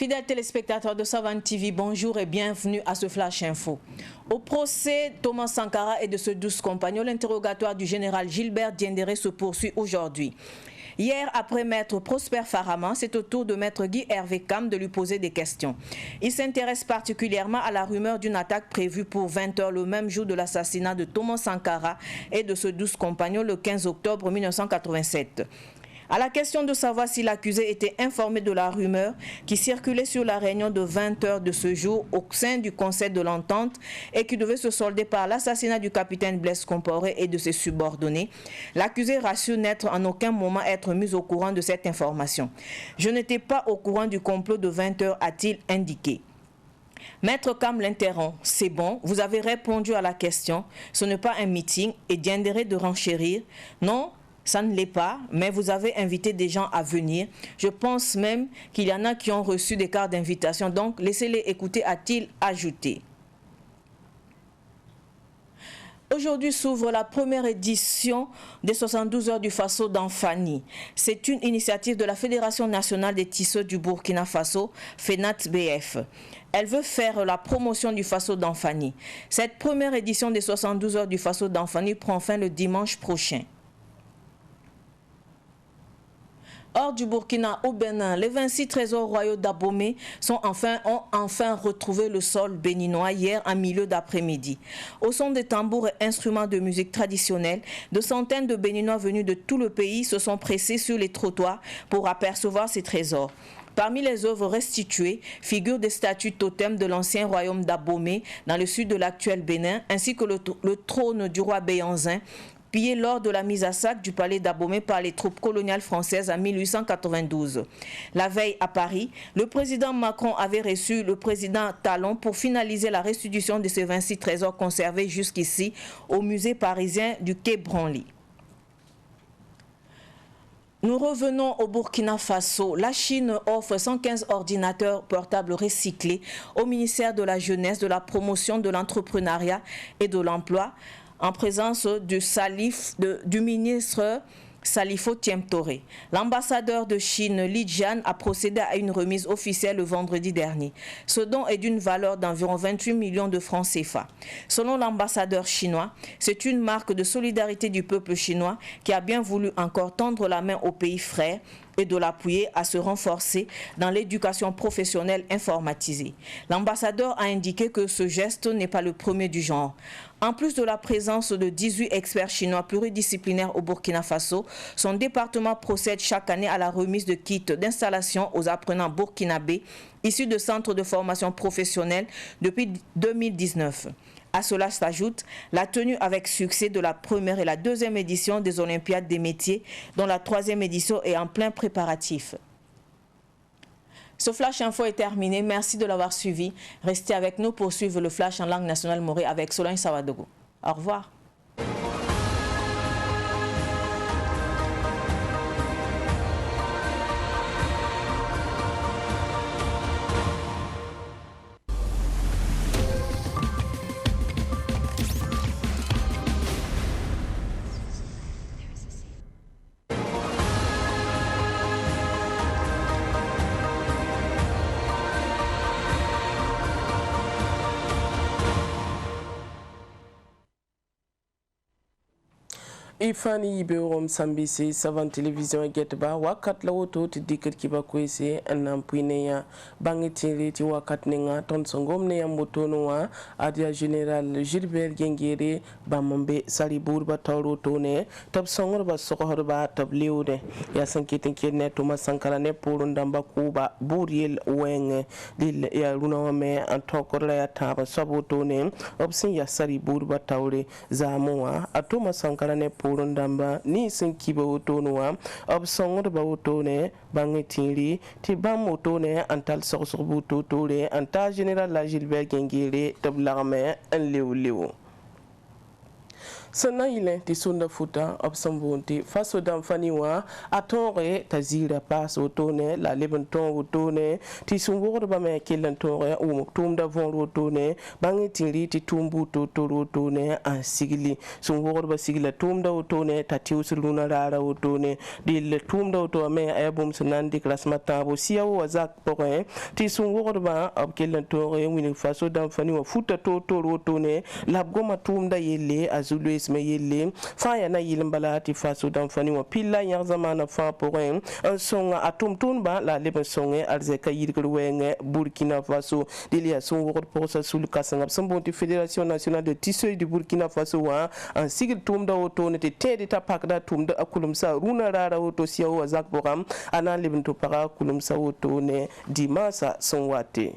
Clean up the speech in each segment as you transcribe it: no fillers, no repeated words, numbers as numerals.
Fidèles téléspectateurs de Savane TV, bonjour et bienvenue à ce Flash Info. Au procès Thomas Sankara et de ses 12 compagnons, l'interrogatoire du général Gilbert Diendéré se poursuit aujourd'hui. Hier, après maître Prosper Farama, c'est au tour de maître Guy Hervé Cam de lui poser des questions. Il s'intéresse particulièrement à la rumeur d'une attaque prévue pour 20 h le même jour de l'assassinat de Thomas Sankara et de ses 12 compagnons le 15 octobre 1987. À la question de savoir si l'accusé était informé de la rumeur qui circulait sur la réunion de 20 h de ce jour au sein du Conseil de l'Entente et qui devait se solder par l'assassinat du capitaine Blaise Compaoré et de ses subordonnés, l'accusé rassure n'être en aucun moment être mis au courant de cette information. Je n'étais pas au courant du complot de 20 h, a-t-il indiqué. Maître Cam l'interrompt. C'est bon, vous avez répondu à la question. Ce n'est pas un meeting et Diendéré de renchérir. Non, ça ne l'est pas, mais vous avez invité des gens à venir. Je pense même qu'il y en a qui ont reçu des cartes d'invitation. Donc, laissez-les écouter, a-t-il ajouté. Aujourd'hui s'ouvre la première édition des 72 heures du Faso d'Anfani. C'est une initiative de la Fédération nationale des tisseurs du Burkina Faso, FENAT-BF. Elle veut faire la promotion du Faso d'Anfani. Cette première édition des 72 heures du Faso d'Anfani prend fin le dimanche prochain. Hors du Burkina, au Bénin, les 26 trésors royaux d'Abomey ont enfin retrouvé le sol béninois hier en milieu d'après-midi. Au son des tambours et instruments de musique traditionnelle, de centaines de Béninois venus de tout le pays se sont pressés sur les trottoirs pour apercevoir ces trésors. Parmi les œuvres restituées figurent des statues totems de l'ancien royaume d'Abomey dans le sud de l'actuel Bénin, ainsi que le trône du roi Béanzin, pillé lors de la mise à sac du palais d'Abomey par les troupes coloniales françaises en 1892. La veille à Paris, le président Macron avait reçu le président Talon pour finaliser la restitution de ces 26 trésors conservés jusqu'ici au musée parisien du Quai Branly. Nous revenons au Burkina Faso. La Chine offre 115 ordinateurs portables recyclés au ministère de la Jeunesse, de la Promotion de l'Entrepreneuriat et de l'Emploi, en présence du ministre Salifo Tiemtoré. L'ambassadeur de Chine, Li Jian, a procédé à une remise officielle le vendredi dernier. Ce don est d'une valeur d'environ 28 millions de francs CFA. Selon l'ambassadeur chinois, c'est une marque de solidarité du peuple chinois qui a bien voulu encore tendre la main aux pays frères et de l'appuyer à se renforcer dans l'éducation professionnelle informatisée. L'ambassadeur a indiqué que ce geste n'est pas le premier du genre. En plus de la présence de 18 experts chinois pluridisciplinaires au Burkina Faso, son département procède chaque année à la remise de kits d'installation aux apprenants burkinabés issus de centres de formation professionnelle depuis 2019. À cela s'ajoute la tenue avec succès de la première et la deuxième édition des Olympiades des métiers, dont la troisième édition est en plein préparatif. Ce Flash Info est terminé. Merci de l'avoir suivi. Restez avec nous pour suivre le Flash en langue nationale morée avec Solange Sawadogo. Au revoir. Ifani Beorom Sambisi, Savane Télévision Getba, Wakat Lawoto, Tidiket Kibakwese, and Nampuinea, Bangitiri, Wakat Nenga, Tonsongom Nea Motonoa, Adia General Gilbert Gengere, Bamombe, Salibur Batoro Tone, Top Songor Basohorba, Top Leode, Yasankitin Kidnet, Thomas Sankara Nepurundamba Kuba, Buriel Weng, Dil Yaruname, and Tokoraya Tab, Sabotone, Obsin Yasaribur Bataure, Zamoa, a Thomas Sankara Nepur. Ndamba ni sinkiba otonoa obsongor ba otone bangetiri ti bamotone antal soxobuto tole anta general la Gilbert Gengere tablarme en lewlew Sana ile ti sunda futa obsambonti faso damfani wa atore tazira paso tone la lebenton wotone ti sunwor ba me kelen tore o tumda von wotone bangi tiri ti tumbu to wotone an sigili sunwor ba sigila tumda wotone tati usuluna rara wotone di le tumda woto me ayabum sunandi klasmata bo siawo wazak pore ti sunwor ba ob kelen tore wini faso damfani wa futa to wotone labgoma tumda yelle azulu me yelle fa ya na yilim bala ti faso damfani wa pilla yar zamana fa porin un songa atum tunba la leben songe arzeka yirgul wenge Burkina Faso dilia son word pour sa sul kasanga sambonti Fédération nationale de tissu du Burkina Faso wa en sigil tumda auto ne te ta pakda tumda akulum sa runa rara auto sia wa zak boram ana leben to para kulum sa auto ne dimasa son wate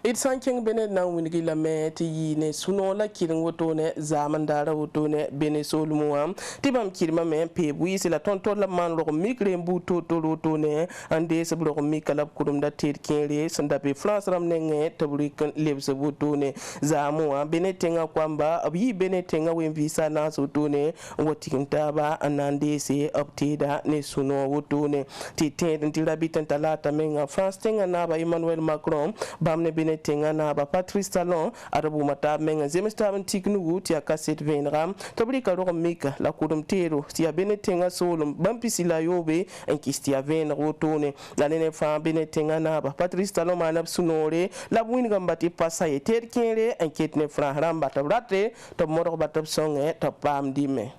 it sanking bene na wingi la meti yine suno la kirin woto ne zamandara woto ne bene solmuam tibam kirma me pe buisi la tonto la man lo mikre mbuto to woto ne ande se blo mikala kurum da ter kere sanda pe France ram nenge tabrikan lebse woto ne zamu bene tenga kwamba abi bene tenga wen visa na woto ne wotin taba anande se optida ne suno woto ne titen tirabitan talata menga France tenga na ba Emmanuel Macron bamne bene tenga na ba Patrice Talon arabu mata menga zemesta ban tiknugu tia kaset venram tabri ka ro mika la kudum tero tia bene tenga solum bampisi la yobe en kistia ven rotone la nene fa bene tenga na ba Patrice Talon manab sunore la buin gambati pasa ye terkere en ketne fra ramba tabrate to moro batab songe to pam dime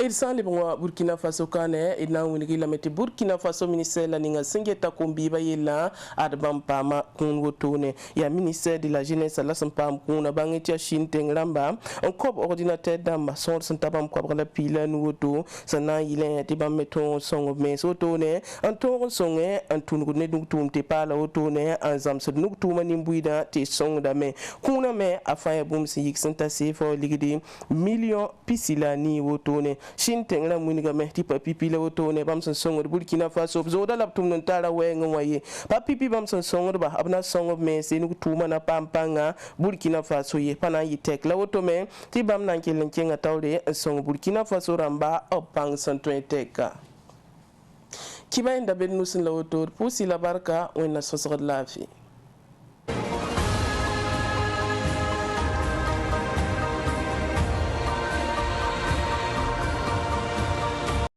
il sali Burkina Faso kane ina winigi la meti Burkina Faso ministère la ninga singeta kombi ba yela adbam pama kun wotone ya ministère de la jeunesse la sampam kun bangeti shinteng ramba on kob ordinateur damba son santabam ko la pila nu woto sana yile ti bam meton songo me sotone en ton songe en tungu ne dum tumte pala wotone en zamse nu tuma nimbuida ti songo da me kuna me afaya bum si yik santa se fo ligidi million pisila ni woto shin tengra muniga mehti papipi la wotone bam son songo Burkina Faso zo da laptum non tara wenga waye papipi bam son songo ba abna songo me se nu tuma na pampanga Burkina Faso ye pana yitek la wotome ti bam nan kelen kenga tawre songo Burkina Faso ramba opang son teka kiba inda ben nusin la wotor pusi la barka wena sosod lafi